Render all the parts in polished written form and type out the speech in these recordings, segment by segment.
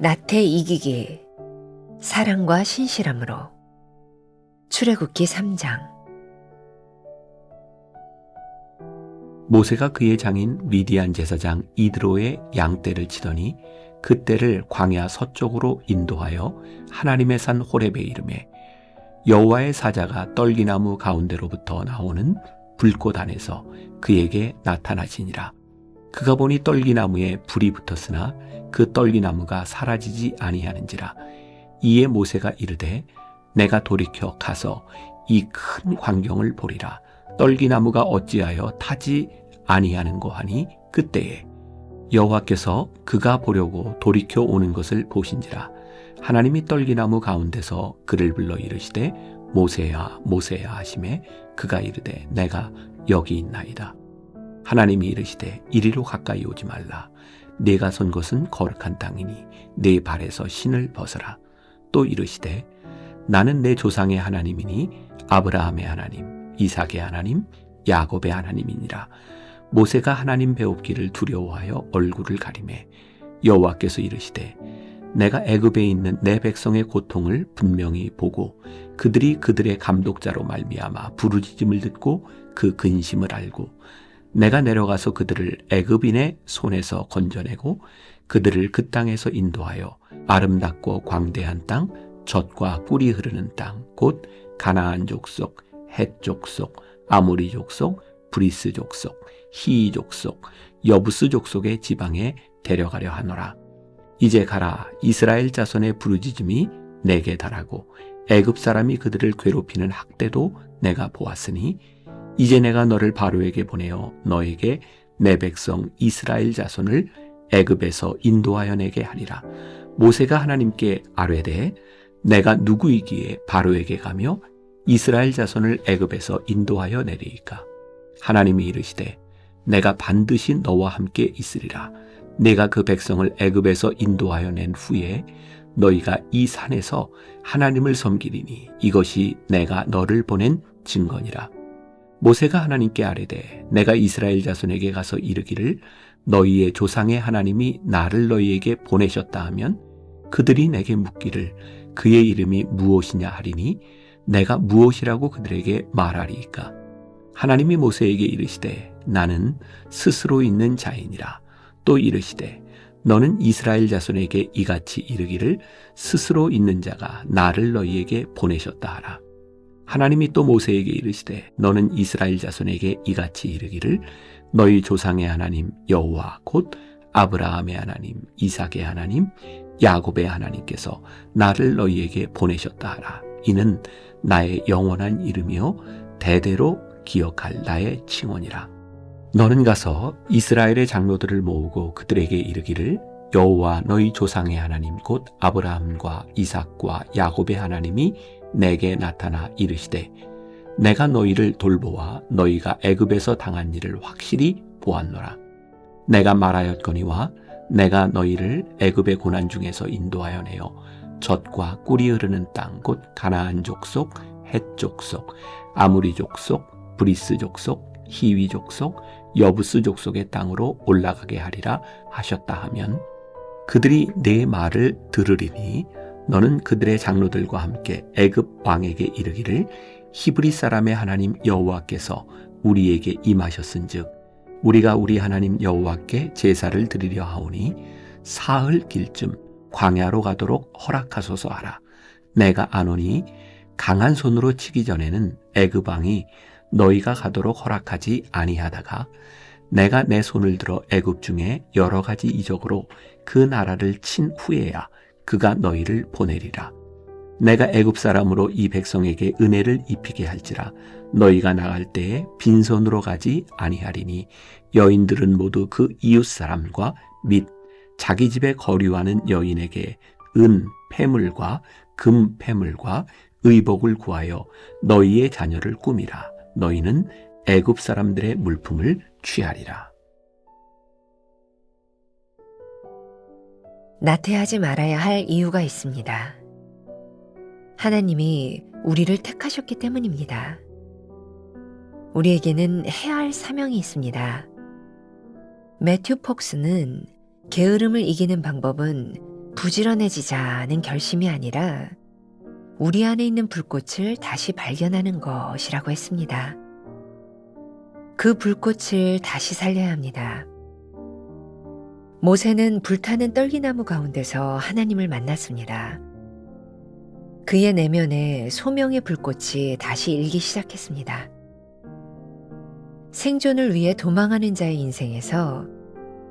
나태 이기기 사랑과 신실함으로. 출애굽기 3장. 모세가 그의 장인 미디안 제사장 이드로의 양떼를 치더니 그 떼를 광야 서쪽으로 인도하여 하나님의 산 호렙에 이르매 여호와의 사자가 떨기나무 가운데로부터 나오는 불꽃 안에서 그에게 나타나시니라. 그가 보니 떨기나무에 불이 붙었으나 그 떨기나무가 사라지지 아니하는지라. 이에 모세가 이르되 내가 돌이켜 가서 이 큰 광경을 보리라. 떨기나무가 어찌하여 타지 아니하는고 하니 그때에 여호와께서 그가 보려고 돌이켜 오는 것을 보신지라. 하나님이 떨기나무 가운데서 그를 불러 이르시되 모세야 모세야 하시매 그가 이르되 내가 여기 있나이다. 하나님이 이르시되 이리로 가까이 오지 말라. 네가 선 곳은 거룩한 땅이니 네 발에서 신을 벗어라. 또 이르시되 나는 내 조상의 하나님이니 아브라함의 하나님, 이삭의 하나님, 야곱의 하나님이니라. 모세가 하나님 배웁기를 두려워하여 얼굴을 가리매 여호와께서 이르시되 내가 애굽에 있는 내 백성의 고통을 분명히 보고 그들이 그들의 감독자로 말미암아 부르짖음을 듣고 그 근심을 알고 내가 내려가서 그들을 애굽인의 손에서 건져내고 그들을 그 땅에서 인도하여 아름답고 광대한 땅, 젖과 꿀이 흐르는 땅, 곧 가나안 족속, 헷 족속, 아모리 족속, 브리스 족속, 히이 족속, 여부스 족속의 지방에 데려가려 하노라. 이제 가라. 이스라엘 자손의 부르짖음이 내게 달하고 애굽 사람이 그들을 괴롭히는 학대도 내가 보았으니 이제 내가 너를 바로에게 보내어 너에게 내 백성 이스라엘 자손을 애굽에서 인도하여 내게 하리라. 모세가 하나님께 아뢰되 내가 누구이기에 바로에게 가며 이스라엘 자손을 애굽에서 인도하여 내리이까. 하나님이 이르시되 내가 반드시 너와 함께 있으리라. 내가 그 백성을 애굽에서 인도하여 낸 후에 너희가 이 산에서 하나님을 섬기리니 이것이 내가 너를 보낸 증거니라. 모세가 하나님께 아뢰되 내가 이스라엘 자손에게 가서 이르기를 너희의 조상의 하나님이 나를 너희에게 보내셨다 하면 그들이 내게 묻기를 그의 이름이 무엇이냐 하리니 내가 무엇이라고 그들에게 말하리이까. 하나님이 모세에게 이르시되 나는 스스로 있는 자이니라. 또 이르시되 너는 이스라엘 자손에게 이같이 이르기를 스스로 있는 자가 나를 너희에게 보내셨다 하라. 하나님이 또 모세에게 이르시되 너는 이스라엘 자손에게 이같이 이르기를 너희 조상의 하나님 여호와 곧 아브라함의 하나님, 이삭의 하나님, 야곱의 하나님께서 나를 너희에게 보내셨다 하라. 이는 나의 영원한 이름이요 대대로 기억할 나의 칭언이라. 너는 가서 이스라엘의 장로들을 모으고 그들에게 이르기를 여호와 너희 조상의 하나님 곧 아브라함과 이삭과 야곱의 하나님이 내게 나타나 이르시되 내가 너희를 돌보아 너희가 애굽에서 당한 일을 확실히 보았노라. 내가 말하였거니와 내가 너희를 애굽의 고난 중에서 인도하여 내어 젖과 꿀이 흐르는 땅 곧 가나안 족속, 헷 족속, 아모리 족속, 브리스 족속, 히위 족속, 여부스 족속의 땅으로 올라가게 하리라 하셨다 하면 그들이 내 말을 들으리니 너는 그들의 장로들과 함께 애굽 왕에게 이르기를 히브리 사람의 하나님 여호와께서 우리에게 임하셨은즉 우리가 우리 하나님 여호와께 제사를 드리려 하오니 사흘 길쯤 광야로 가도록 허락하소서 하라. 내가 아노니 강한 손으로 치기 전에는 애굽 왕이 너희가 가도록 허락하지 아니하다가 내가 내 손을 들어 애굽 중에 여러 가지 이적으로 그 나라를 친 후에야 그가 너희를 보내리라. 내가 애굽 사람으로 이 백성에게 은혜를 입히게 할지라 너희가 나갈 때에 빈손으로 가지 아니하리니 여인들은 모두 그 이웃 사람과 및 자기 집에 거류하는 여인에게 은 패물과 금 패물과 의복을 구하여 너희의 자녀를 꾸미라. 너희는 애굽 사람들의 물품을 취하리라. 나태하지 말아야 할 이유가 있습니다. 하나님이 우리를 택하셨기 때문입니다. 우리에게는 해야 할 사명이 있습니다. 매튜 폭스는 게으름을 이기는 방법은 부지런해지자는 결심이 아니라 우리 안에 있는 불꽃을 다시 발견하는 것이라고 했습니다. 그 불꽃을 다시 살려야 합니다. 모세는 불타는 떨기나무 가운데서 하나님을 만났습니다. 그의 내면에 소명의 불꽃이 다시 일기 시작했습니다. 생존을 위해 도망하는 자의 인생에서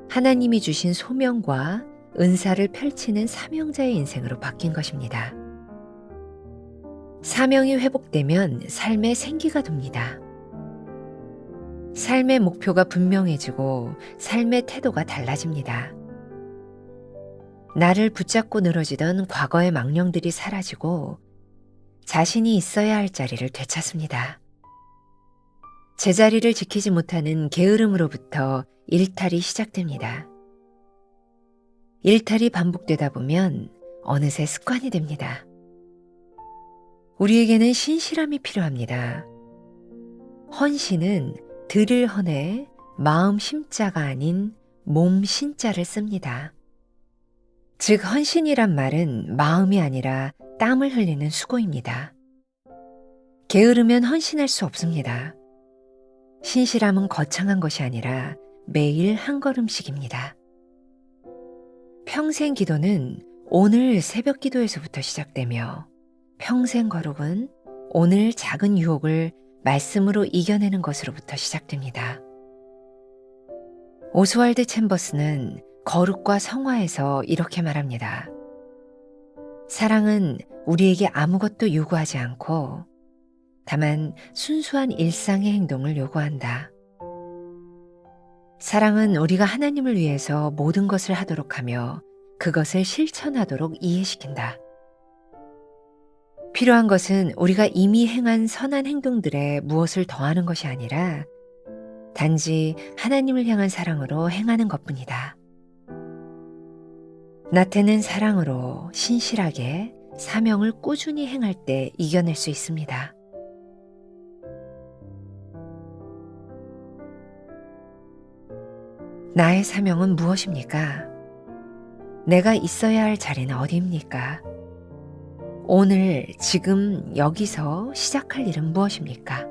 하나님이 주신 소명과 은사를 펼치는 사명자의 인생으로 바뀐 것입니다. 사명이 회복되면 삶에 생기가 돕니다. 삶의 목표가 분명해지고 삶의 태도가 달라집니다. 나를 붙잡고 늘어지던 과거의 망령들이 사라지고 자신이 있어야 할 자리를 되찾습니다. 제자리를 지키지 못하는 게으름으로부터 일탈이 시작됩니다. 일탈이 반복되다 보면 어느새 습관이 됩니다. 우리에게는 신실함이 필요합니다. 헌신은 들을 헌에 마음 심자가 아닌 몸 신자를 씁니다. 즉 헌신이란 말은 마음이 아니라 땀을 흘리는 수고입니다. 게으르면 헌신할 수 없습니다. 신실함은 거창한 것이 아니라 매일 한 걸음씩입니다. 평생 기도는 오늘 새벽 기도에서부터 시작되며 평생 거룩은 오늘 작은 유혹을 말씀으로 이겨내는 것으로부터 시작됩니다. 오스왈드 챔버스는 거룩과 성화에서 이렇게 말합니다. 사랑은 우리에게 아무것도 요구하지 않고 다만 순수한 일상의 행동을 요구한다. 사랑은 우리가 하나님을 위해서 모든 것을 하도록 하며 그것을 실천하도록 이해시킨다. 필요한 것은 우리가 이미 행한 선한 행동들에 무엇을 더하는 것이 아니라 단지 하나님을 향한 사랑으로 행하는 것뿐이다. 나태는 사랑으로 신실하게 사명을 꾸준히 행할 때 이겨낼 수 있습니다. 나의 사명은 무엇입니까? 내가 있어야 할 자리는 어디입니까? 오늘, 지금, 여기서 시작할 일은 무엇입니까?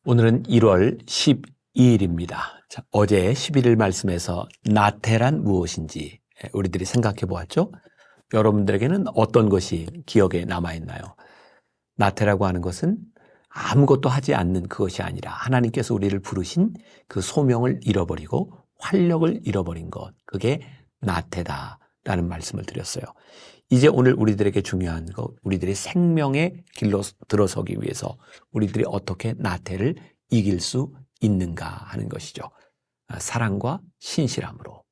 오늘은 1월 12일입니다. 자, 어제 11일 말씀에서 나태란 무엇인지 우리들이 생각해 보았죠? 여러분들에게는 어떤 것이 기억에 남아있나요? 나태라고 하는 것은 아무것도 하지 않는 그것이 아니라 하나님께서 우리를 부르신 그 소명을 잃어버리고 활력을 잃어버린 것, 그게 나태다라는 말씀을 드렸어요. 이제 오늘 우리들에게 중요한 것, 우리들의 생명의 길로 들어서기 위해서 우리들이 어떻게 나태를 이길 수 있는가 하는 것이죠. 사랑과 신실함으로.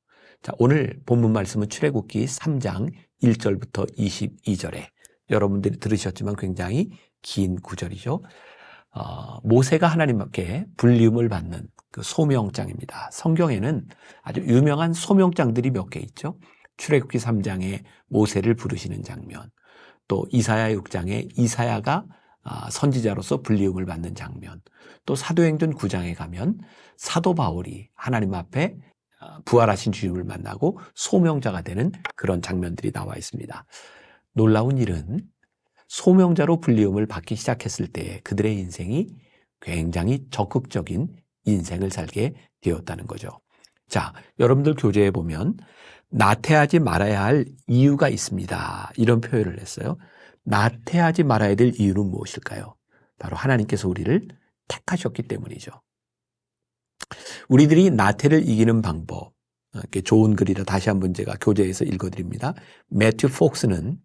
자, 오늘 본문 말씀은 출애굽기 3장 1절부터 22절에 여러분들이 들으셨지만 굉장히 긴 구절이죠. 모세가 하나님께 불리움을 받는 그 소명장입니다. 성경에는 아주 유명한 소명장들이 몇 개 있죠. 출애굽기 3장에 모세를 부르시는 장면, 또 이사야 6장에 이사야가 선지자로서 불리움을 받는 장면, 또 사도행전 9장에 가면 사도 바울이 하나님 앞에 부활하신 주님을 만나고 소명자가 되는 그런 장면들이 나와 있습니다. 놀라운 일은 소명자로 불리움을 받기 시작했을 때 그들의 인생이 굉장히 적극적인 인생을 살게 되었다는 거죠. 자, 여러분들 교재에 보면 나태하지 말아야 할 이유가 있습니다. 이런 표현을 했어요. 나태하지 말아야 될 이유는 무엇일까요? 바로 하나님께서 우리를 택하셨기 때문이죠. 우리들이 나태를 이기는 방법, 이렇게 좋은 글이라 다시 한번 제가 교재에서 읽어드립니다. 매튜 폭스는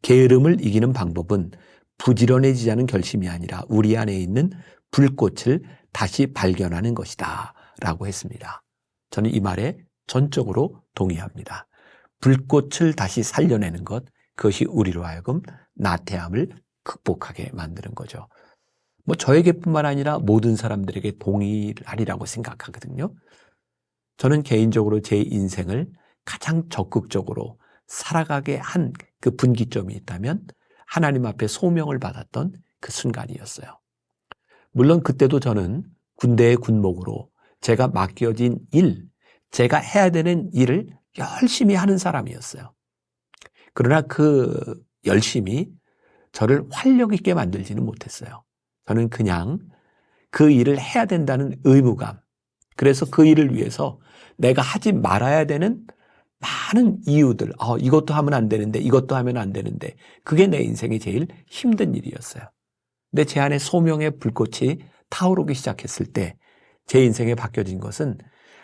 게으름을 이기는 방법은 부지런해지자는 결심이 아니라 우리 안에 있는 불꽃을 다시 발견하는 것이다 라고 했습니다. 저는 이 말에 전적으로 동의합니다. 불꽃을 다시 살려내는 것, 그것이 우리로 하여금 나태함을 극복하게 만드는 거죠. 저에게뿐만 아니라 모든 사람들에게 동의하리라고 생각하거든요. 저는 개인적으로 제 인생을 가장 적극적으로 살아가게 한 그 분기점이 있다면 하나님 앞에 소명을 받았던 그 순간이었어요. 물론 그때도 저는 군대의 군목으로 제가 맡겨진 일, 제가 해야 되는 일을 열심히 하는 사람이었어요. 그러나 그 열심히 저를 활력 있게 만들지는 못했어요. 저는 그냥 그 일을 해야 된다는 의무감, 그래서 그 일을 위해서 내가 하지 말아야 되는 많은 이유들, 이것도 하면 안 되는데, 이것도 하면 안 되는데, 그게 내 인생의 제일 힘든 일이었어요. 근데 제 안에 소명의 불꽃이 타오르기 시작했을 때 제 인생에 바뀌어진 것은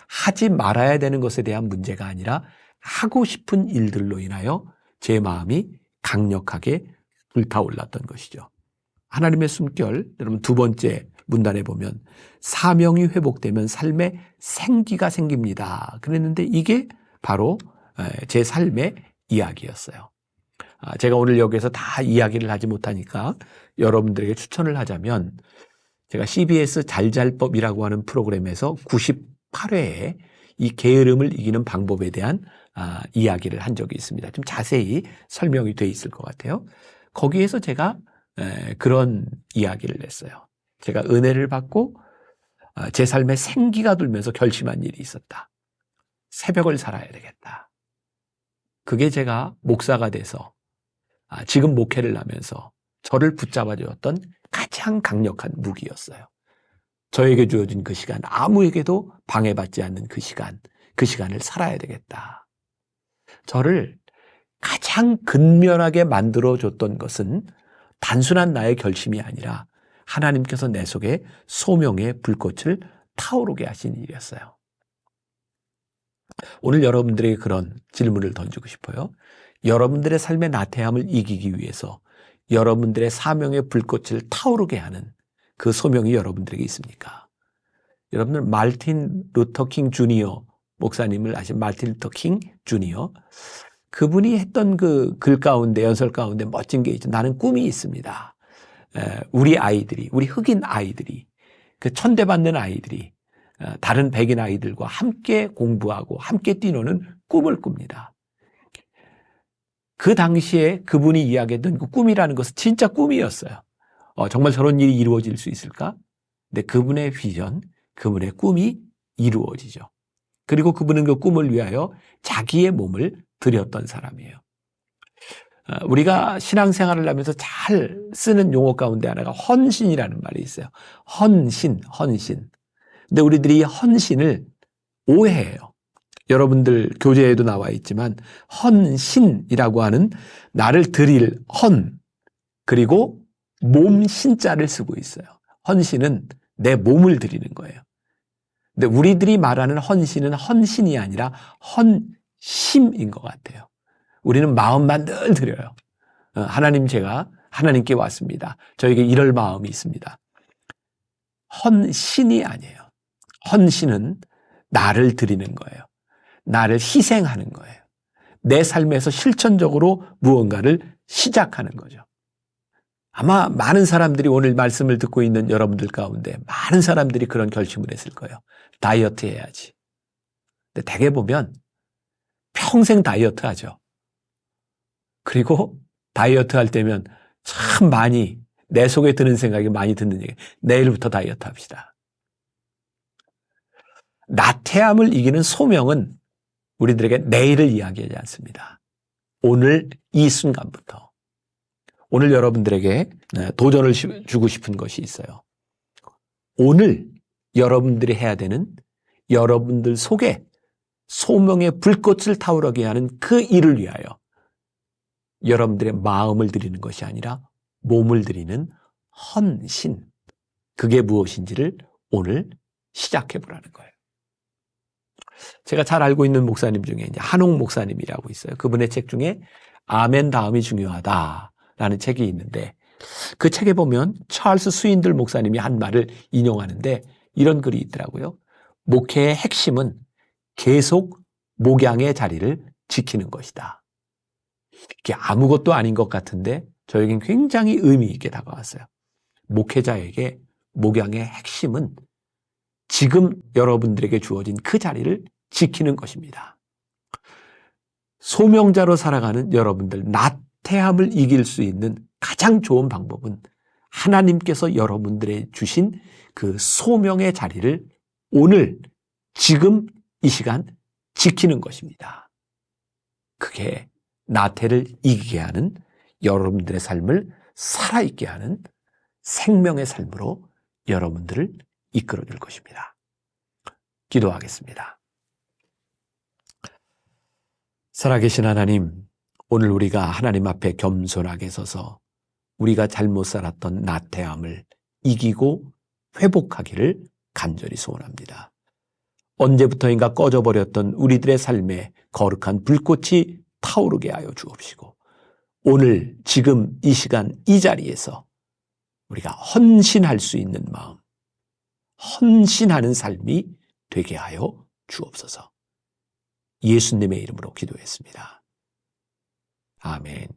하지 말아야 되는 것에 대한 문제가 아니라 하고 싶은 일들로 인하여 제 마음이 강력하게 불타올랐던 것이죠. 하나님의 숨결, 여러분 두 번째 문단에 보면 사명이 회복되면 삶에 생기가 생깁니다. 그랬는데 이게 바로 제 삶의 이야기였어요. 제가 오늘 여기에서 다 이야기를 하지 못하니까 여러분들에게 추천을 하자면 제가 CBS 잘잘법이라고 하는 프로그램에서 98회에 이 게으름을 이기는 방법에 대한 이야기를 한 적이 있습니다. 좀 자세히 설명이 돼 있을 것 같아요. 거기에서 제가 그런 이야기를 했어요. 제가 은혜를 받고 제 삶에 생기가 돌면서 결심한 일이 있었다. 새벽을 살아야 되겠다. 그게 제가 목사가 돼서 지금 목회를 하면서 저를 붙잡아 주었던 가장 강력한 무기였어요. 저에게 주어진 그 시간, 아무에게도 방해받지 않는 그 시간을 살아야 되겠다. 저를 가장 근면하게 만들어줬던 것은 단순한 나의 결심이 아니라 하나님께서 내 속에 소명의 불꽃을 타오르게 하신 일이었어요. 오늘 여러분들에게 그런 질문을 던지고 싶어요. 여러분들의 삶의 나태함을 이기기 위해서 여러분들의 사명의 불꽃을 타오르게 하는 그 소명이 여러분들에게 있습니까? 여러분들 마틴 루터 킹 주니어 목사님을 아신 마틴 루터 킹 주니어, 그분이 했던 그 글 가운데, 연설 가운데 멋진 게 있죠. 나는 꿈이 있습니다. 우리 아이들이, 우리 흑인 아이들이, 그 천대받는 아이들이 다른 백인 아이들과 함께 공부하고 함께 뛰노는 꿈을 꿉니다. 그 당시에 그분이 이야기했던 그 꿈이라는 것은 진짜 꿈이었어요. 정말 저런 일이 이루어질 수 있을까? 근데 그분의 비전, 그분의 꿈이 이루어지죠. 그리고 그분은 그 꿈을 위하여 자기의 몸을 들였던 사람이에요. 우리가 신앙생활을 하면서 잘 쓰는 용어 가운데 하나가 헌신이라는 말이 있어요. 헌신. 근데 우리들이 헌신을 오해해요. 여러분들 교재에도 나와 있지만 헌신이라고 하는 나를 드릴 헌, 그리고 몸 신자를 쓰고 있어요. 헌신은 내 몸을 드리는 거예요. 근데 우리들이 말하는 헌신은 헌신이 아니라 헌심인 것 같아요. 우리는 마음만 늘 드려요. 하나님, 제가 하나님께 왔습니다. 저에게 이럴 마음이 있습니다. 헌신이 아니에요. 헌신은 나를 드리는 거예요. 나를 희생하는 거예요. 내 삶에서 실천적으로 무언가를 시작하는 거죠. 아마 많은 사람들이 오늘 말씀을 듣고 있는 여러분들 가운데 많은 사람들이 그런 결심을 했을 거예요. 다이어트 해야지. 근데 대개 보면 평생 다이어트 하죠. 그리고 다이어트 할 때면 참 많이 내 속에 드는 생각이 많이 드는 얘기. 내일부터 다이어트 합시다. 나태함을 이기는 소명은 우리들에게 내일을 이야기하지 않습니다. 오늘 이 순간부터. 오늘 여러분들에게 도전을 주고 싶은 것이 있어요. 오늘 여러분들이 해야 되는, 여러분들 속에 소명의 불꽃을 타오르게 하는 그 일을 위하여 여러분들의 마음을 드리는 것이 아니라 몸을 드리는 헌신, 그게 무엇인지를 오늘 시작해 보라는 거예요. 제가 잘 알고 있는 목사님 중에 이제 한옥 목사님이라고 있어요. 그분의 책 중에 아멘 다음이 중요하다라는 책이 있는데, 그 책에 보면 찰스 스윈들 목사님이 한 말을 인용하는데 이런 글이 있더라고요. 목회의 핵심은 계속 목양의 자리를 지키는 것이다. 이게 아무것도 아닌 것 같은데 저에겐 굉장히 의미 있게 다가왔어요. 목회자에게 목양의 핵심은 지금 여러분들에게 주어진 그 자리를 지키는 것입니다. 소명자로 살아가는 여러분들, 나태함을 이길 수 있는 가장 좋은 방법은 하나님께서 여러분들의 주신 그 소명의 자리를 오늘, 지금 이 시간 지키는 것입니다. 그게 나태를 이기게 하는, 여러분들의 삶을 살아있게 하는 생명의 삶으로 여러분들을 이끌어줄 것입니다. 기도하겠습니다. 살아계신 하나님, 오늘 우리가 하나님 앞에 겸손하게 서서 우리가 잘못 살았던 나태함을 이기고 회복하기를 간절히 소원합니다. 언제부터인가 꺼져버렸던 우리들의 삶에 거룩한 불꽃이 타오르게 하여 주옵시고, 오늘 지금 이 시간 이 자리에서 우리가 헌신할 수 있는 마음, 헌신하는 삶이 되게 하여 주옵소서. 예수님의 이름으로 기도했습니다. 아멘.